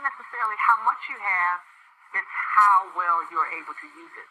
necessarily how much you have, it's how well you're able to use it.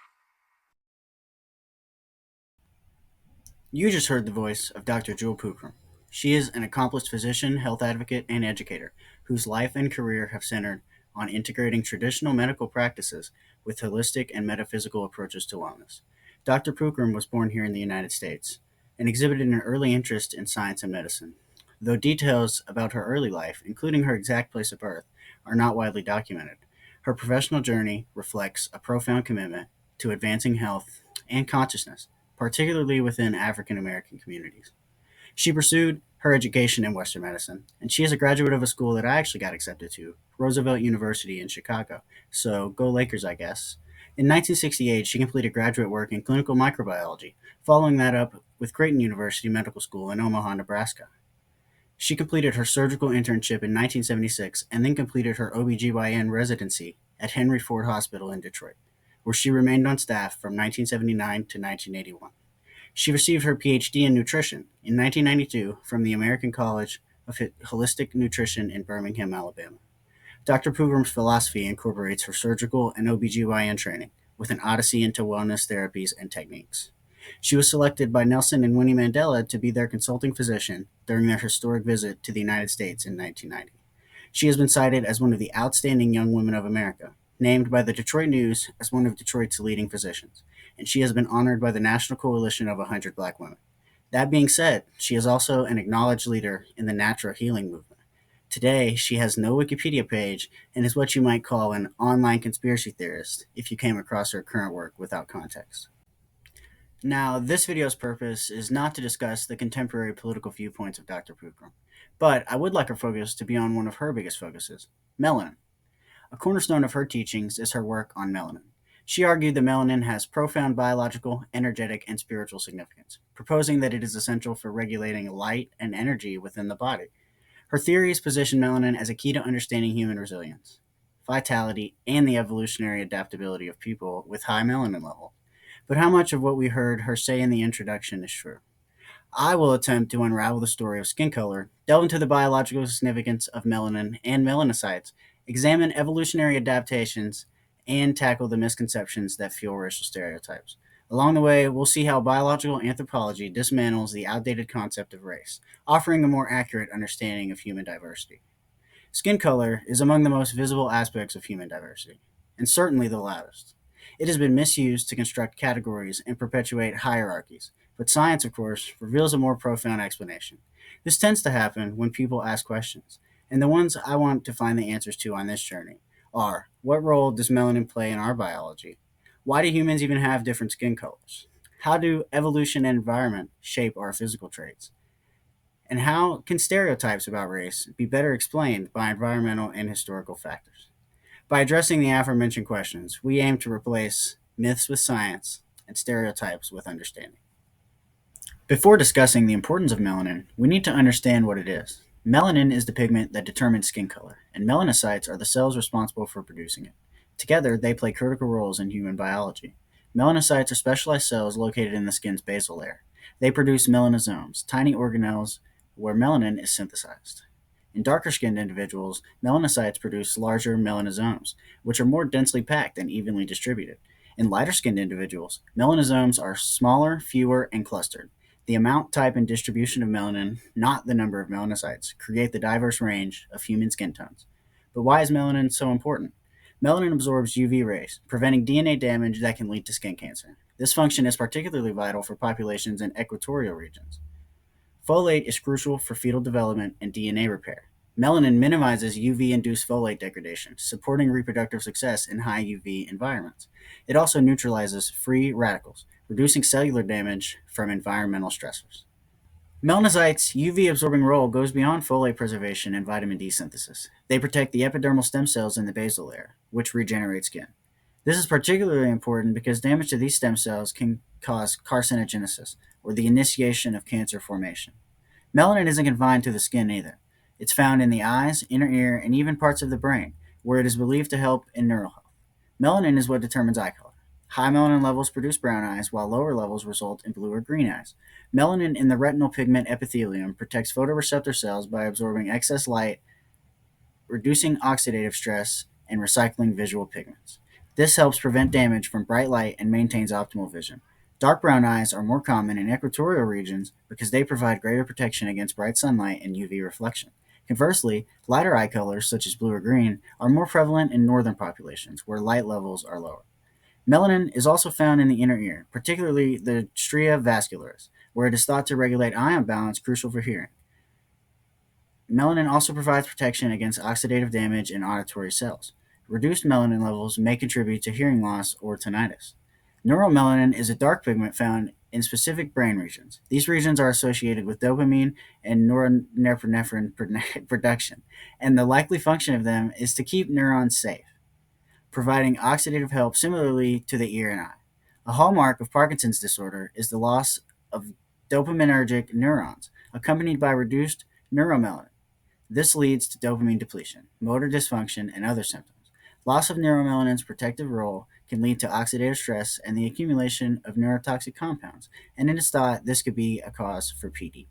You just heard the voice of Dr. Jewel Pookrum. She is an accomplished physician, health advocate, and educator whose life and career have centered on integrating traditional medical practices with holistic and metaphysical approaches to wellness. Dr. Pookrum was born here in the United States and exhibited an early interest in science and medicine. Though details about her early life, including her exact place of birth, are not widely documented, her professional journey reflects a profound commitment to advancing health and consciousness, particularly within African American communities. She pursued her education in Western medicine, and she is a graduate of a school that I actually got accepted to, Roosevelt University in Chicago. So go Lakers, I guess. In 1968, she completed graduate work in clinical microbiology, following that up with Creighton University Medical School in Omaha, Nebraska. She completed her surgical internship in 1976 and then completed her OBGYN residency at Henry Ford Hospital in Detroit, where she remained on staff from 1979 to 1981. She received her PhD in nutrition in 1992 from the American College of Holistic Nutrition in Birmingham, Alabama. Dr. Pugram's philosophy incorporates her surgical and OBGYN training with an odyssey into wellness therapies and techniques. She was selected by Nelson and Winnie Mandela to be their consulting physician during their historic visit to the United States in 1990. She has been cited as one of the outstanding young women of America, named by the Detroit News as one of Detroit's leading physicians, and she has been honored by the National Coalition of 100 Black Women. That being said, she is also an acknowledged leader in the natural healing movement. Today, she has no Wikipedia page and is what you might call an online conspiracy theorist if you came across her current work without context. Now, this video's purpose is not to discuss the contemporary political viewpoints of Dr. Pookrum, but I would like our focus to be on one of her biggest focuses, melanin. A cornerstone of her teachings is her work on melanin. She argued that melanin has profound biological, energetic, and spiritual significance, proposing that it is essential for regulating light and energy within the body. Her theories position melanin as a key to understanding human resilience, vitality, and the evolutionary adaptability of people with high melanin level. But how much of what we heard her say in the introduction is true? I will attempt to unravel the story of skin color, delve into the biological significance of melanin and melanocytes, examine evolutionary adaptations, and tackle the misconceptions that fuel racial stereotypes. Along the way, we'll see how biological anthropology dismantles the outdated concept of race, offering a more accurate understanding of human diversity. Skin color is among the most visible aspects of human diversity, and certainly the loudest. It has been misused to construct categories and perpetuate hierarchies, but science, of course, reveals a more profound explanation. This tends to happen when people ask questions, and the ones I want to find the answers to on this journey are: what role does melanin play in our biology? Why do humans even have different skin colors? How do evolution and environment shape our physical traits? And how can stereotypes about race be better explained by environmental and historical factors? By addressing the aforementioned questions, we aim to replace myths with science and stereotypes with understanding. Before discussing the importance of melanin, we need to understand what it is. Melanin is the pigment that determines skin color, and melanocytes are the cells responsible for producing it. Together, they play critical roles in human biology. Melanocytes are specialized cells located in the skin's basal layer. They produce melanosomes, tiny organelles where melanin is synthesized. In darker skinned individuals, melanocytes produce larger melanosomes, which are more densely packed and evenly distributed. In lighter skinned individuals, melanosomes are smaller, fewer, and clustered. The amount, type, and distribution of melanin, not the number of melanocytes, create the diverse range of human skin tones. But why is melanin so important? Melanin absorbs UV rays, preventing DNA damage that can lead to skin cancer. This function is particularly vital for populations in equatorial regions. Folate is crucial for fetal development and DNA repair. Melanin minimizes UV induced folate degradation, supporting reproductive success in high UV environments. It also neutralizes free radicals, reducing cellular damage from environmental stressors. Melanocytes' UV absorbing role goes beyond folate preservation and vitamin D synthesis. They protect the epidermal stem cells in the basal layer, which regenerate skin. This is particularly important because damage to these stem cells can cause carcinogenesis, or the initiation of cancer formation. Melanin isn't confined to the skin either. It's found in the eyes, inner ear, and even parts of the brain, where it is believed to help in neural health. Melanin is what determines eye color. High melanin levels produce brown eyes, while lower levels result in blue or green eyes. Melanin in the retinal pigment epithelium protects photoreceptor cells by absorbing excess light reducing oxidative stress and recycling visual pigments. This helps prevent damage from bright light and maintains optimal vision. Dark brown eyes are more common in equatorial regions because they provide greater protection against bright sunlight and UV reflection. Conversely, lighter eye colors, such as blue or green, are more prevalent in northern populations where light levels are lower. Melanin is also found in the inner ear, particularly the stria vascularis, where it is thought to regulate ion balance crucial for hearing. Melanin also provides protection against oxidative damage in auditory cells. Reduced melanin levels may contribute to hearing loss or tinnitus. Neuromelanin is a dark pigment found in specific brain regions. These regions are associated with dopamine and norepinephrine production, and the likely function of them is to keep neurons safe, providing oxidative help similarly to the ear and eye. A hallmark of Parkinson's disorder is the loss of dopaminergic neurons, accompanied by reduced neuromelanin. This leads to dopamine depletion, motor dysfunction, and other symptoms. Loss of neuromelanin's protective role can lead to oxidative stress and the accumulation of neurotoxic compounds, and it is thought this could be a cause for PD.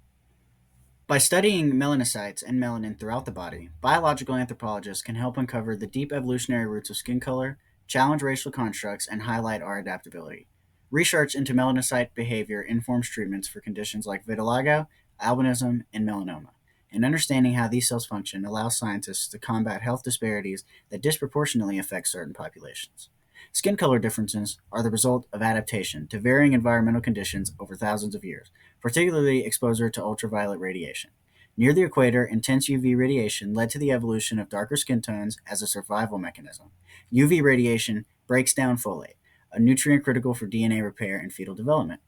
By studying melanocytes and melanin throughout the body, biological anthropologists can help uncover the deep evolutionary roots of skin color, challenge racial constructs, and highlight our adaptability. Research into melanocyte behavior informs treatments for conditions like vitiligo, albinism, and melanoma. And understanding how these cells function allows scientists to combat health disparities that disproportionately affect certain populations. Skin color differences are the result of adaptation to varying environmental conditions over thousands of years, particularly exposure to ultraviolet radiation. Near the equator, intense UV radiation led to the evolution of darker skin tones as a survival mechanism. UV radiation breaks down folate, a nutrient critical for DNA repair and fetal development.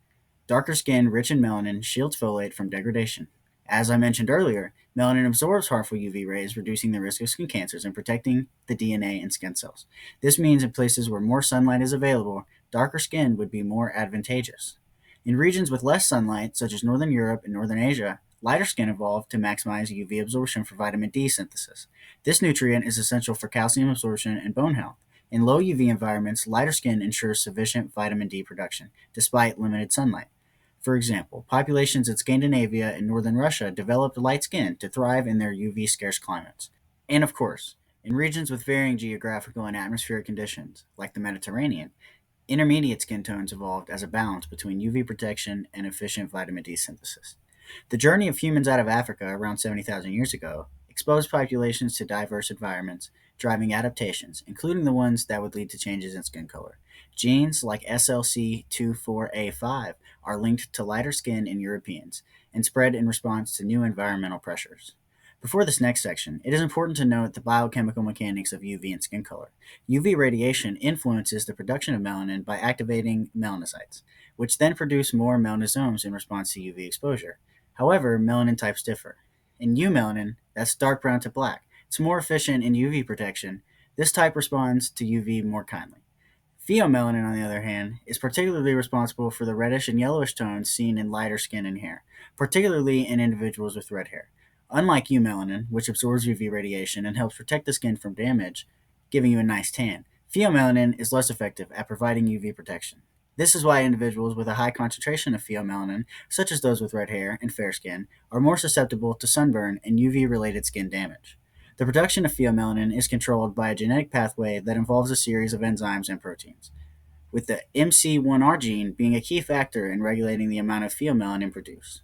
Darker skin, rich in melanin, shields folate from degradation. As I mentioned earlier, melanin absorbs harmful UV rays, reducing the risk of skin cancers and protecting the DNA in skin cells. This means in places where more sunlight is available, darker skin would be more advantageous. In regions with less sunlight, such as Northern Europe and Northern Asia, lighter skin evolved to maximize UV absorption for vitamin D synthesis. This nutrient is essential for calcium absorption and bone health. In low UV environments, lighter skin ensures sufficient vitamin D production, despite limited sunlight. For example, populations in Scandinavia and northern Russia developed light skin to thrive in their UV scarce climates. And of course, in regions with varying geographical and atmospheric conditions, like the Mediterranean, intermediate skin tones evolved as a balance between UV protection and efficient vitamin D synthesis. The journey of humans out of Africa around 70,000 years ago exposed populations to diverse environments, driving adaptations, including the ones that would lead to changes in skin color. Genes like SLC24A5 are linked to lighter skin in Europeans and spread in response to new environmental pressures. Before this next section, it is important to note the biochemical mechanics of UV and skin color. UV radiation influences the production of melanin by activating melanocytes, which then produce more melanosomes in response to UV exposure. However, melanin types differ. In eumelanin, that's dark brown to black, it's more efficient in UV protection. This type responds to UV more kindly. Pheomelanin, on the other hand, is particularly responsible for the reddish and yellowish tones seen in lighter skin and hair, particularly in individuals with red hair. Unlike eumelanin, which absorbs UV radiation and helps protect the skin from damage, giving you a nice tan, pheomelanin is less effective at providing UV protection. This is why individuals with a high concentration of pheomelanin, such as those with red hair and fair skin, are more susceptible to sunburn and UV-related skin damage. The production of pheomelanin is controlled by a genetic pathway that involves a series of enzymes and proteins, with the MC1R gene being a key factor in regulating the amount of pheomelanin produced.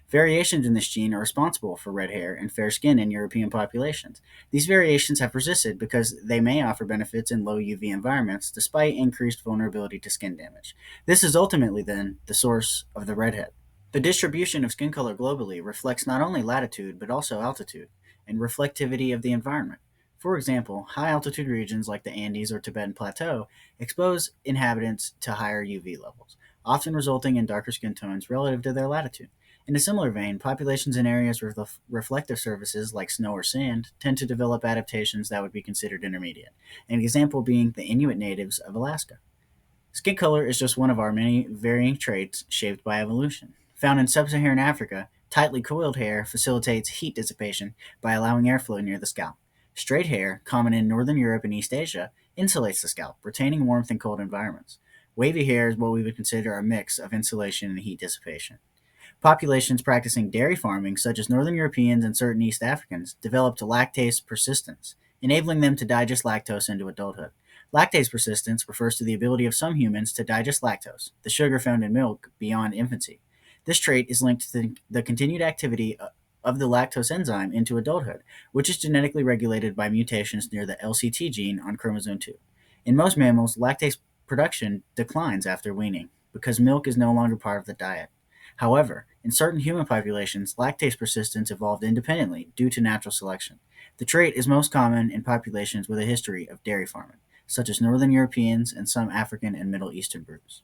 Variations in this gene are responsible for red hair and fair skin in European populations. These variations have persisted because they may offer benefits in low UV environments despite increased vulnerability to skin damage. This is ultimately, then, the source of the redhead. The distribution of skin color globally reflects not only latitude but also altitude and reflectivity of the environment. For example, high altitude regions like the Andes or Tibetan Plateau expose inhabitants to higher UV levels, often resulting in darker skin tones relative to their latitude. In a similar vein, populations in areas with reflective surfaces like snow or sand tend to develop adaptations that would be considered intermediate, an example being the Inuit natives of Alaska. Skin color is just one of our many varying traits shaped by evolution. Found in sub-Saharan Africa, tightly coiled hair facilitates heat dissipation by allowing airflow near the scalp. Straight hair, common in Northern Europe and East Asia, insulates the scalp, retaining warmth in cold environments. Wavy hair is what we would consider a mix of insulation and heat dissipation. Populations practicing dairy farming, such as Northern Europeans and certain East Africans, developed lactase persistence, enabling them to digest lactose into adulthood. Lactase persistence refers to the ability of some humans to digest lactose, the sugar found in milk, beyond infancy. This trait is linked to the continued activity of the lactose enzyme into adulthood, which is genetically regulated by mutations near the LCT gene on chromosome 2. In most mammals, lactase production declines after weaning because milk is no longer part of the diet. However, in certain human populations, lactase persistence evolved independently due to natural selection. The trait is most common in populations with a history of dairy farming, such as Northern Europeans and some African and Middle Eastern groups.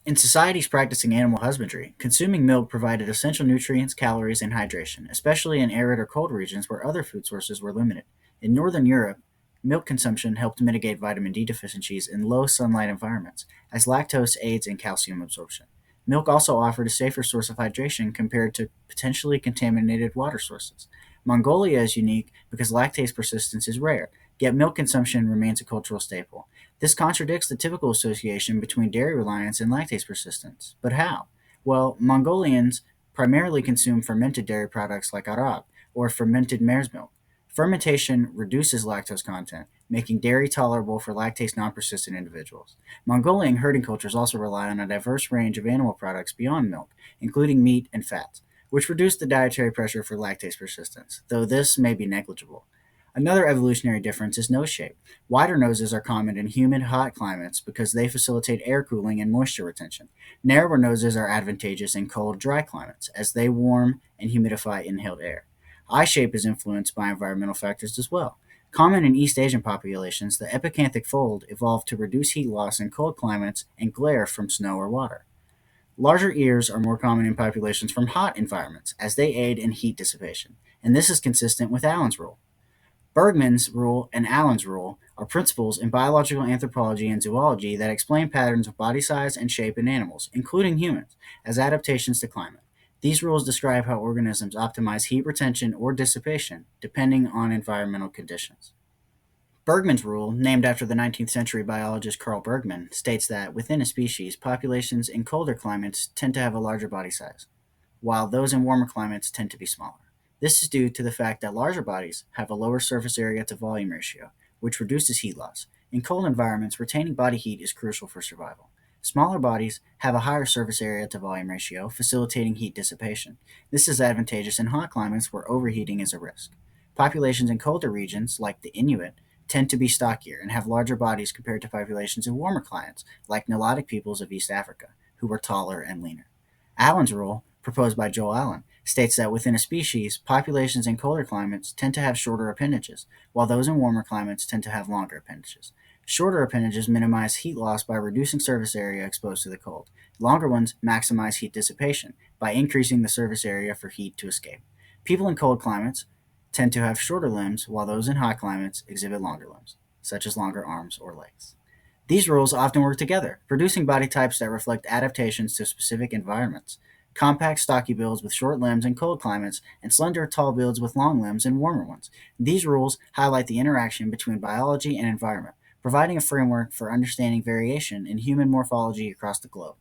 In societies practicing animal husbandry, consuming milk provided essential nutrients, calories, and hydration, especially in arid or cold regions where other food sources were limited. In Northern Europe, milk consumption helped mitigate vitamin D deficiencies in low sunlight environments, as lactose aids in calcium absorption. Milk also offered a safer source of hydration compared to potentially contaminated water sources. Mongolia is unique because lactase persistence is rare, yet milk consumption remains a cultural staple. This contradicts the typical association between dairy reliance and lactase persistence. But how? Well, Mongolians primarily consume fermented dairy products like arab or fermented mare's milk. Fermentation reduces lactose content, making dairy tolerable for lactase non persistent individuals. Mongolian herding cultures also rely on a diverse range of animal products beyond milk, including meat and fats, which reduce the dietary pressure for lactase persistence, though this may be negligible. Another evolutionary difference is nose shape. Wider noses are common in humid, hot climates because they facilitate air cooling and moisture retention. Narrower noses are advantageous in cold, dry climates as they warm and humidify inhaled air. Eye shape is influenced by environmental factors as well. Common in East Asian populations, the epicanthic fold evolved to reduce heat loss in cold climates and glare from snow or water. Larger ears are more common in populations from hot environments as they aid in heat dissipation, and this is consistent with Allen's rule. Bergman's rule and Allen's rule are principles in biological anthropology and zoology that explain patterns of body size and shape in animals, including humans, as adaptations to climate. These rules describe how organisms optimize heat retention or dissipation depending on environmental conditions. Bergman's rule, named after the 19th century biologist Carl Bergman, states that within a species, populations in colder climates tend to have a larger body size, while those in warmer climates tend to be smaller. This is due to the fact that larger bodies have a lower surface area to volume ratio, which reduces heat loss. In cold environments, retaining body heat is crucial for survival. Smaller bodies have a higher surface area to volume ratio, facilitating heat dissipation. This is advantageous in hot climates where overheating is a risk. Populations in colder regions, like the Inuit, tend to be stockier and have larger bodies compared to populations in warmer climates, like Nilotic peoples of East Africa, who were taller and leaner. Allen's rule, proposed by Joel Allen, states that within a species, populations in colder climates tend to have shorter appendages, while those in warmer climates tend to have longer appendages. Shorter appendages minimize heat loss by reducing surface area exposed to the cold. Longer ones maximize heat dissipation by increasing the surface area for heat to escape. People in cold climates tend to have shorter limbs, while those in hot climates exhibit longer limbs, such as longer arms or legs. These rules often work together, producing body types that reflect adaptations to specific environments. Compact, stocky builds with short limbs in cold climates, and slender, tall builds with long limbs in warmer ones. These rules highlight the interaction between biology and environment, providing a framework for understanding variation in human morphology across the globe.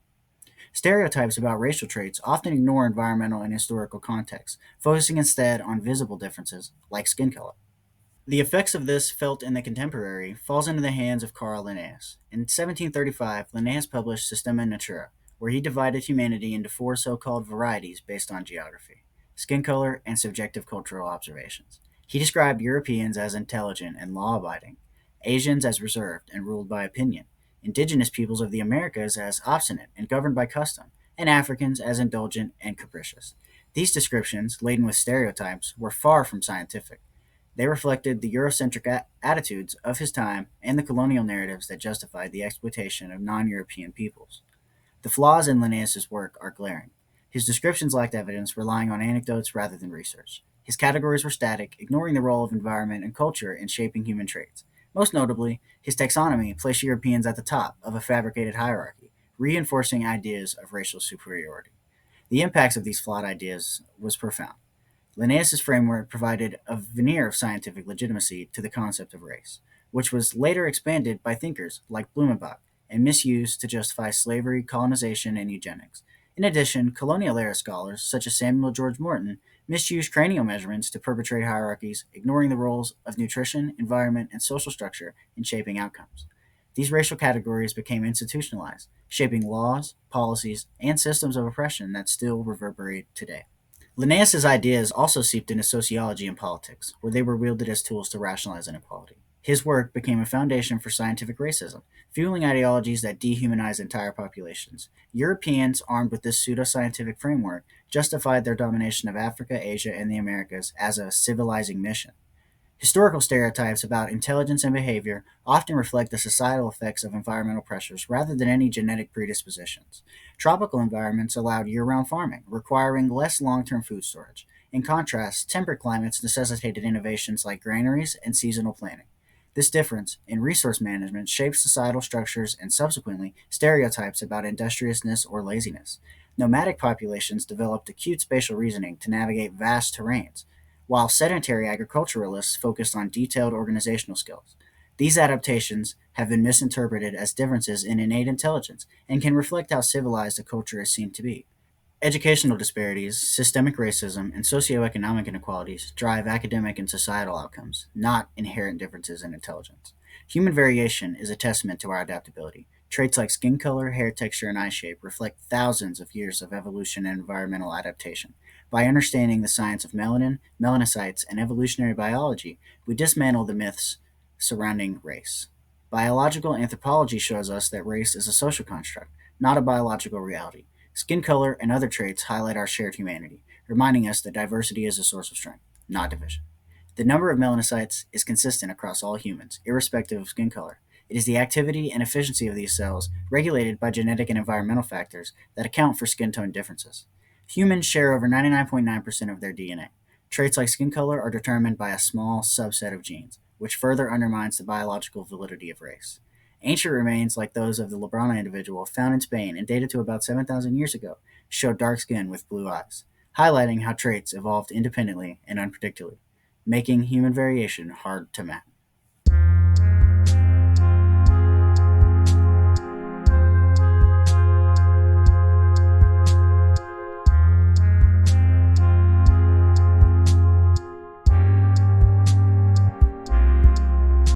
Stereotypes about racial traits often ignore environmental and historical context, focusing instead on visible differences, like skin color. The effects of this felt in the contemporary falls into the hands of Carl Linnaeus. In 1735, Linnaeus published Systema Naturae, where he divided humanity into four so-called varieties based on geography, skin color, and subjective cultural observations. He described Europeans as intelligent and law-abiding, Asians as reserved and ruled by opinion, indigenous peoples of the Americas as obstinate and governed by custom, and Africans as indulgent and capricious. These descriptions, laden with stereotypes, were far from scientific. They reflected the Eurocentric attitudes of his time and the colonial narratives that justified the exploitation of non European peoples. The flaws in Linnaeus's work are glaring. His descriptions lacked evidence, relying on anecdotes rather than research. His categories were static, ignoring the role of environment and culture in shaping human traits. Most notably, his taxonomy placed Europeans at the top of a fabricated hierarchy, reinforcing ideas of racial superiority. The impacts of these flawed ideas was profound. Linnaeus's framework provided a veneer of scientific legitimacy to the concept of race, which was later expanded by thinkers like Blumenbach and misused to justify slavery, colonization, and eugenics. In addition, colonial era scholars, such as Samuel George Morton, misused cranial measurements to perpetrate hierarchies, ignoring the roles of nutrition, environment, and social structure in shaping outcomes. These racial categories became institutionalized, shaping laws, policies, and systems of oppression that still reverberate today. Linnaeus's ideas also seeped into sociology and politics, where they were wielded as tools to rationalize inequality. His work became a foundation for scientific racism, fueling ideologies that dehumanize entire populations. Europeans, armed with this pseudoscientific framework, justified their domination of Africa, Asia, and the Americas as a civilizing mission. Historical stereotypes about intelligence and behavior often reflect the societal effects of environmental pressures rather than any genetic predispositions. Tropical environments allowed year round farming, requiring less long term food storage. In contrast, temperate climates necessitated innovations like granaries and seasonal planting. This difference in resource management shaped societal structures and subsequently stereotypes about industriousness or laziness. Nomadic populations developed acute spatial reasoning to navigate vast terrains, while sedentary agriculturalists focused on detailed organizational skills. These adaptations have been misinterpreted as differences in innate intelligence and can reflect how civilized a culture is seen to be. Educational disparities, systemic racism, and socioeconomic inequalities drive academic and societal outcomes, not inherent differences in intelligence. Human variation is a testament to our adaptability. Traits like skin color, hair texture, and eye shape reflect thousands of years of evolution and environmental adaptation. By understanding the science of melanin, melanocytes, and evolutionary biology, we dismantle the myths surrounding race. Biological anthropology shows us that race is a social construct, not a biological reality. Skin color and other traits highlight our shared humanity, reminding us that diversity is a source of strength, not division. The number of melanocytes is consistent across all humans, irrespective of skin color. It is the activity and efficiency of these cells, regulated by genetic and environmental factors, that account for skin tone differences. Humans share over 99.9% of their DNA. Traits like skin color are determined by a small subset of genes, which further undermines the biological validity of race. Ancient remains like those of the Labrana individual found in Spain and dated to about 7,000 years ago show dark skin with blue eyes, highlighting how traits evolved independently and unpredictably, making human variation hard to map.